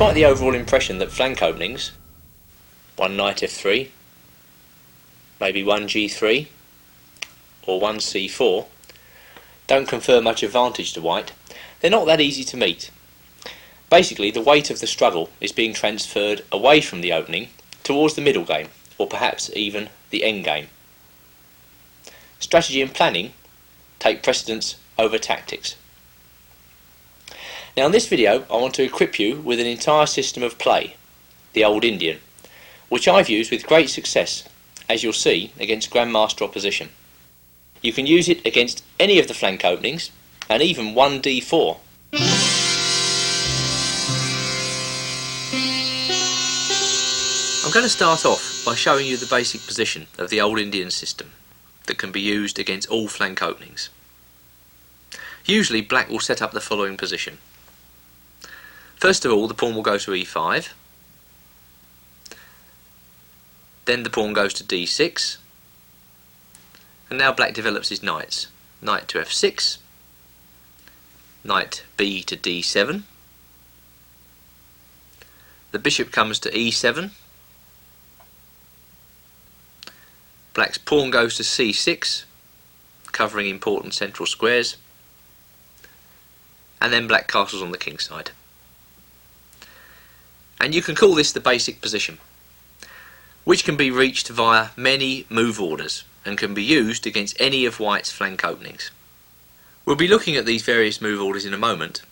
Despite the overall impression that flank openings, one knight f3, maybe one g3 or one c4, don't confer much advantage to white, they're not that easy to meet. Basically, the weight of the struggle is being transferred away from the opening towards the middle game, or perhaps even the end game. Strategy and planning take precedence over tactics. Now in this video I want to equip you with an entire system of play, the Old Indian, which I've used with great success, as you'll see, against Grandmaster opposition. You can use it against any of the flank openings, and even 1d4. I'm going to start off by showing you the basic position of the Old Indian system that can be used against all flank openings. Usually black will set up the following position. First of all, the pawn will go to e5, then the pawn goes to d6, and now black develops his knights. Knight to f6, knight b to d7, the bishop comes to e7, black's pawn goes to c6, covering important central squares, and then black castles on the king's side. And you can call this the basic position, which can be reached via many move orders and can be used against any of white's flank openings. We'll be looking at these various move orders in a moment,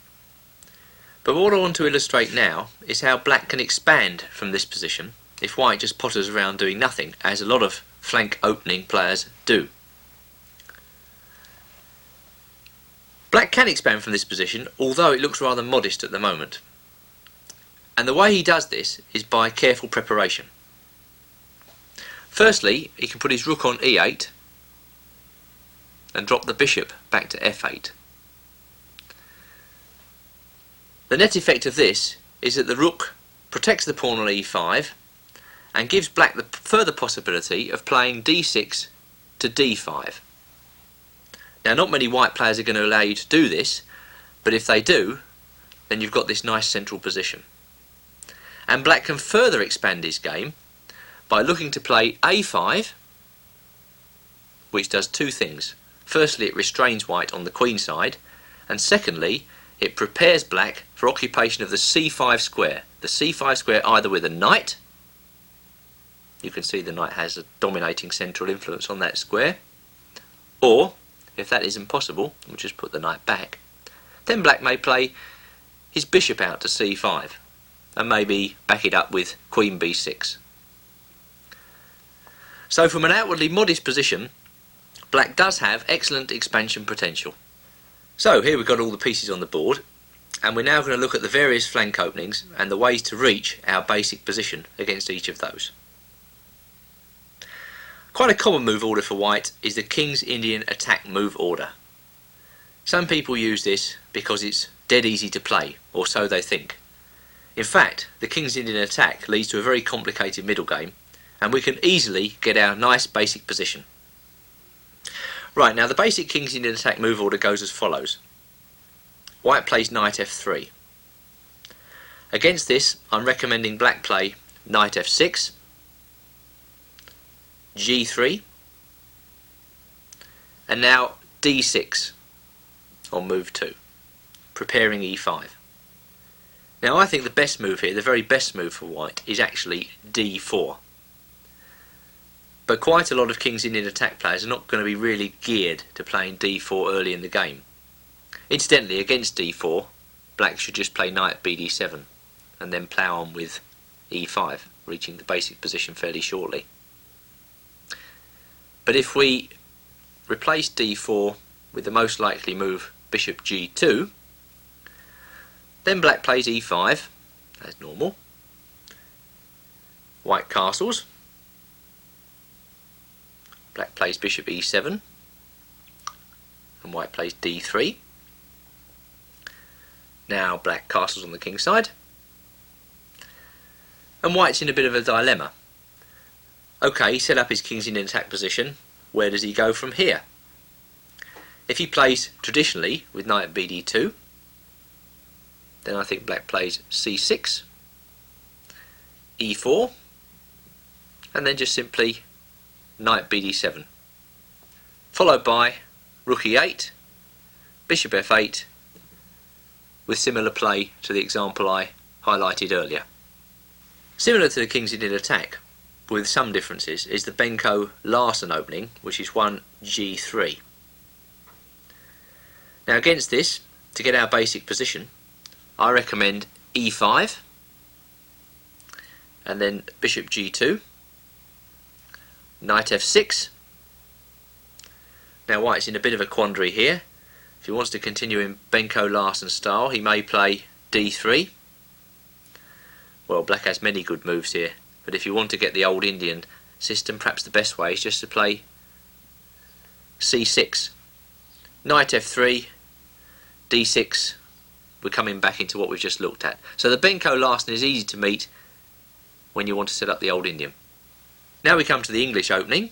but what I want to illustrate now is how black can expand from this position if white just potters around doing nothing, as a lot of flank opening players do. Black can expand from this position, although it looks rather modest at the moment. And the way he does this is by careful preparation. Firstly, he can put his rook on e8 and drop the bishop back to f8. The net effect of this is that the rook protects the pawn on e5 and gives black the further possibility of playing d6 to d5. Now, not many white players are going to allow you to do this, but if they do, then you've got this nice central position. And black can further expand his game by looking to play a5, which does two things. Firstly, it restrains white on the queen side, and secondly, it prepares black for occupation of the c5 square. The c5 square either with a knight, you can see the knight has a dominating central influence on that square, or, if that isn't possible, we'll just put the knight back, then black may play his bishop out to c5, and maybe back it up with queen b6. So from an outwardly modest position, black does have excellent expansion potential. So here we've got all the pieces on the board, and we're now going to look at the various flank openings and the ways to reach our basic position against each of those. Quite a common move order for white is the King's Indian attack move order. Some people use this because it's dead easy to play, or so they think. In fact, the King's Indian attack leads to a very complicated middle game, and we can easily get our nice basic position. Right, now the basic King's Indian attack move order goes as follows. White plays knight f3. Against this, I'm recommending black play knight f6, g3, and now d6 on move 2, preparing e5. Now I think the best move here, the very best move for white, is actually d4. But quite a lot of King's Indian attack players are not going to be really geared to playing d4 early in the game. Incidentally, against d4, black should just play knight bd7 and then plough on with e5, reaching the basic position fairly shortly. But if we replace d4 with the most likely move bishop g2, then black plays e5 as normal, white castles, black plays bishop e7, and white plays d3. Now black castles on the king's side, and white's in a bit of a dilemma. Okay, he set up his King's Indian attack position, where does he go from here? If he plays traditionally with knight bd2, then I think black plays c6 e4, and then just simply knight bd7, followed by rook e8, bishop f8, with similar play to the example I highlighted earlier. Similar to the King's Indian attack, but with some differences, is the Benko-Larsen opening, which is 1 g3. Now against this, to get our basic position, I recommend e5, and then bishop g2, knight f6. Now White's in a bit of a quandary here. If he wants to continue in Benko-Larsen style, he may play d3. Well, Black has many good moves here, but if you want to get the old Indian system, perhaps the best way is just to play c6. Knight f3, d6. We're coming back into what we've just looked at. So the Benko-Larsen is easy to meet when you want to set up the old Indian. Now we come to the English opening,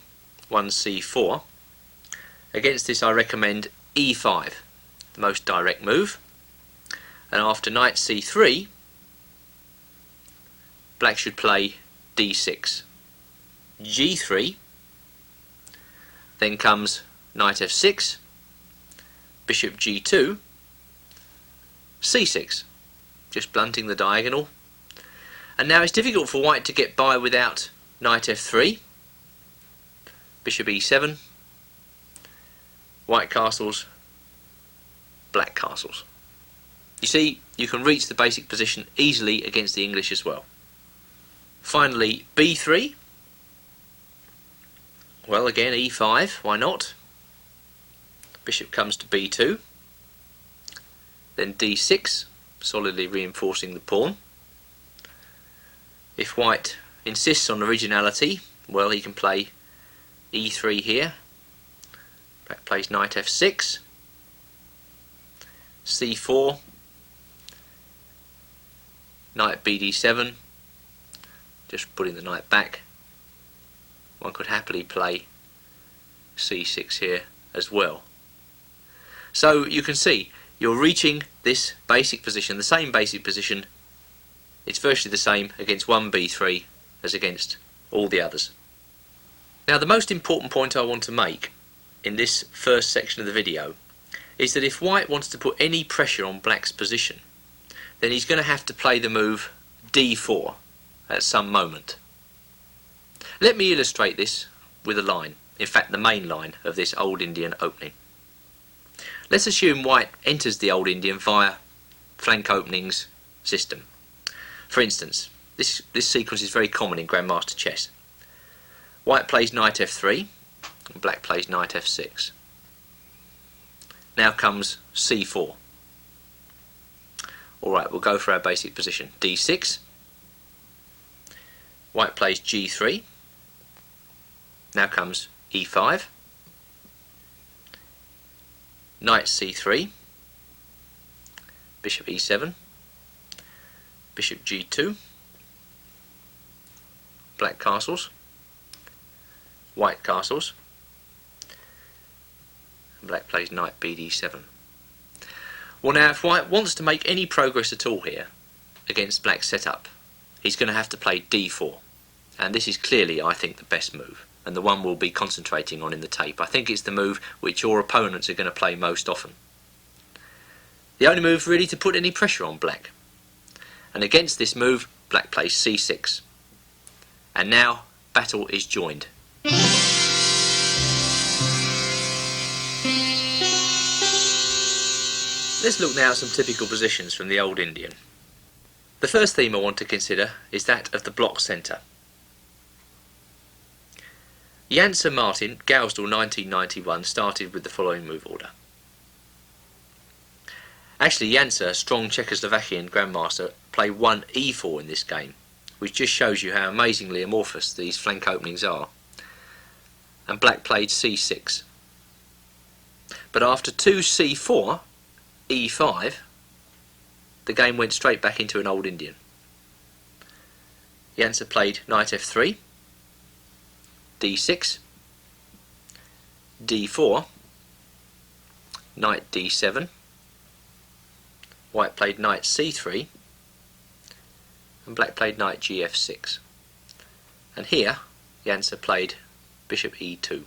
1 c4. Against this I recommend e5, the most direct move, and after knight c3, Black should play d6, g3, then comes knight f6, bishop g2, c6, just blunting the diagonal. And now it's difficult for White to get by without knight f3, bishop e7, White castles, Black castles. You see, you can reach the basic position easily against the English as well. Finally, b3. Well, again, e5, why not? Bishop comes to b2, then d6, solidly reinforcing the pawn. If White insists on originality, well, he can play e3 here. Black plays knight f6, c4, knight bd7, just putting the knight back. One could happily play c6 here as well. So you can see you're reaching this basic position, the same basic position. It's virtually the same against 1b3 as against all the others. Now the most important point I want to make in this first section of the video is that if White wants to put any pressure on Black's position, then he's going to have to play the move d4 at some moment. Let me illustrate this with a line, in fact the main line of this old Indian opening. Let's assume White enters the old Indian via flank openings system. For instance, this sequence is very common in Grandmaster chess. White plays knight f3, and Black plays knight f6. Now comes c4. Alright, we'll go for our basic position. d6. White plays g3. Now comes e5. Knight c3. Bishop e7. Bishop g2. Black castles. White castles. Black plays knight bd7. Well, now if White wants to make any progress at all here against Black's setup, he's going to have to play d4, and this is clearly, I think, the best move, and the one we'll be concentrating on in the tape. I think it's the move which your opponents are going to play most often. The only move really to put any pressure on Black, and against this move Black plays c6, and now battle is joined. Let's look now at some typical positions from the old Indian. The first theme I want to consider is that of the block centre. Janse Martin, Gausdal 1991, started with the following move order. Actually, Janse, a strong Czechoslovakian grandmaster, played 1 e4 in this game, which just shows you how amazingly amorphous these flank openings are. And Black played c6. But after 2 c4, e5, the game went straight back into an old Indian. Janse played knight f3, d6, d4, knight d7, White played knight c3, and black played knight gf6. And here the answer played bishop e2.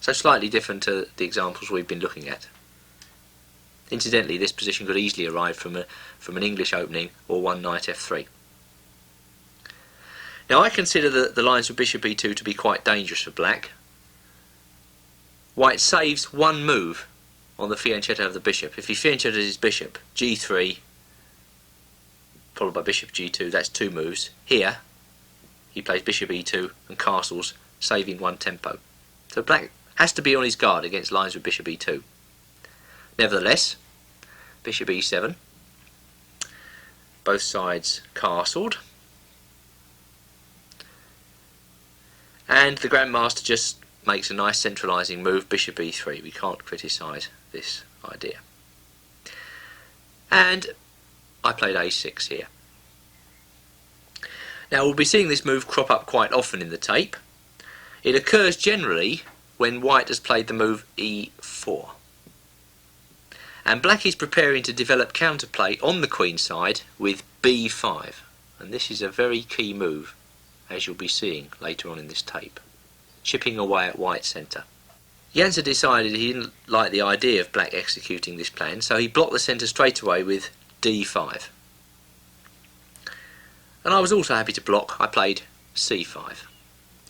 So slightly different to the examples we've been looking at. Incidentally, this position could easily arrive from an English opening or one knight f3. Now I consider the lines with bishop e2 to be quite dangerous for black. White saves one move on the fianchetto of the bishop. If he fianchettos his bishop, g3, followed by bishop g2, that's two moves. Here, he plays bishop e2 and castles, saving one tempo. So black has to be on his guard against lines with bishop e2. Nevertheless, bishop e7, both sides castled, and the grandmaster just makes a nice centralising move, bishop e3. We can't criticise this idea. And I played a6 here. Now we'll be seeing this move crop up quite often in the tape. It occurs generally when white has played the move e4. And black is preparing to develop counterplay on the queen side with b5. And this is a very key move, as you'll be seeing later on in this tape. Chipping away at white's centre. Jansa decided he didn't like the idea of black executing this plan, so he blocked the centre straight away with d5. And I was also happy to block. I played c5.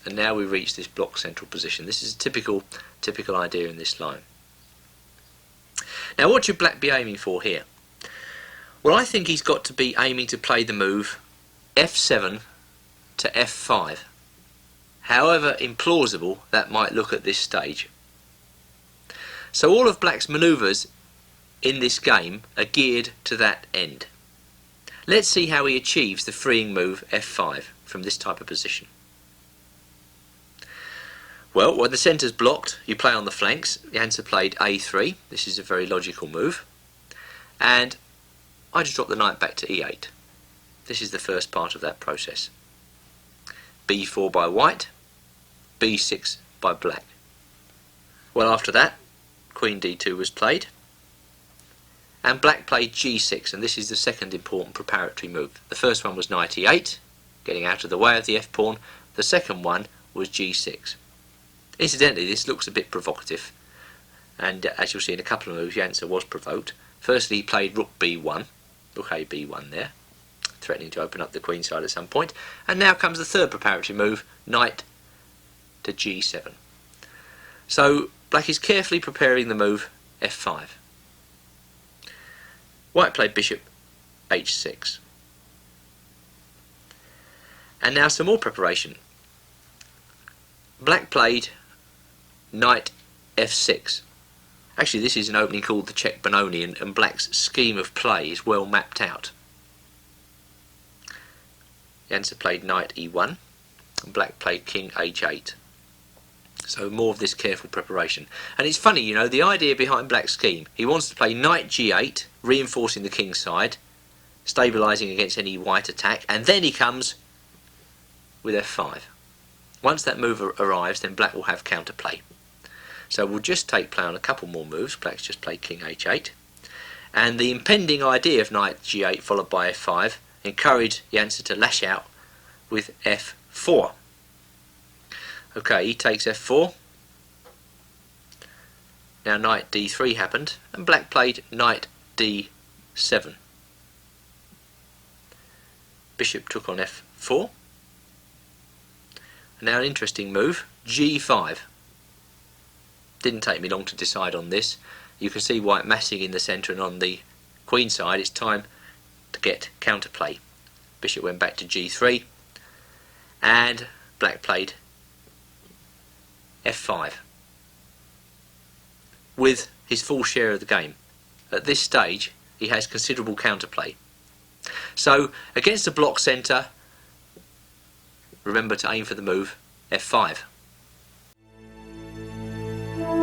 And now we reach this block central position. This is a typical idea in this line. Now what should black be aiming for here? Well, I think he's got to be aiming to play the move f7 to f5. However implausible that might look at this stage. So all of black's manoeuvres in this game are geared to that end. Let's see how he achieves the freeing move f5 from this type of position. Well, when the centre's blocked, you play on the flanks. Jansa played a3. This is a very logical move. And I just drop the knight back to e8. This is the first part of that process. b4 by white, b6 by black. Well, after that, queen d2 was played. And black played g6, and this is the second important preparatory move. The first one was knight e8, getting out of the way of the f-pawn. The second one was g6. Incidentally, this looks a bit provocative, and as you'll see in a couple of moves, Jansa was provoked. Firstly, he played rook b1, rook a b1 there, threatening to open up the queen side at some point. And now comes the third preparatory move, knight to g7. So black is carefully preparing the move f5. White played bishop h6. And now some more preparation. Black played knight f6. Actually, this is an opening called the Czech Benoni, and black's scheme of play is well mapped out. Jansa played knight e1, and black played king h8. So more of this careful preparation. And it's funny, you know, the idea behind black's scheme. He wants to play knight g8, reinforcing the king side, stabilising against any white attack, and then he comes with f5. Once that move arrives, then black will have counterplay. So we'll just take play on a couple more moves. Black's just played king h8. And the impending idea of knight g8 followed by f5 encouraged Jansa to lash out with f4. Okay, he takes f4. Now knight d3 happened, and black played knight d7. Bishop took on f4. And now an interesting move, g5. Didn't take me long to decide on this. You can see white massing in the centre, and on the queen side it's time to get counterplay. Bishop went back to g3, and black played f5 with his full share of the game. At this stage he has considerable counterplay. So against a block centre, remember to aim for the move f5.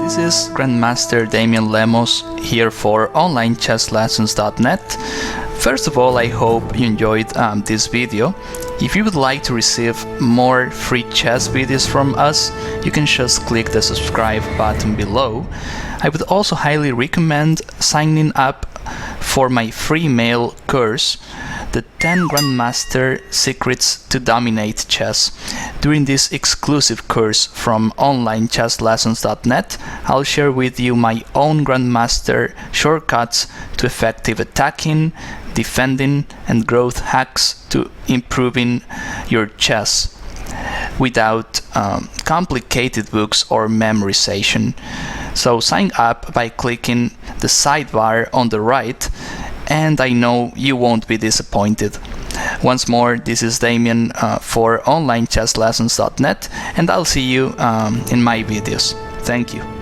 This is Grandmaster Damian Lemos here for onlinechesslessons.net. First of all, I hope you enjoyed this video. If you would like to receive more free chess videos from us, you can just click the subscribe button below. I would also highly recommend signing up for my free mail course. the 10 Grandmaster Secrets to Dominate Chess. During this exclusive course from onlinechesslessons.net, I'll share with you my own Grandmaster shortcuts to effective attacking, defending, and growth hacks to improving your chess without complicated books or memorization. So sign up by clicking the sidebar on the right, and I know you won't be disappointed. Once more, this is Damien for onlinechesslessons.net, and I'll see you in my videos. Thank you.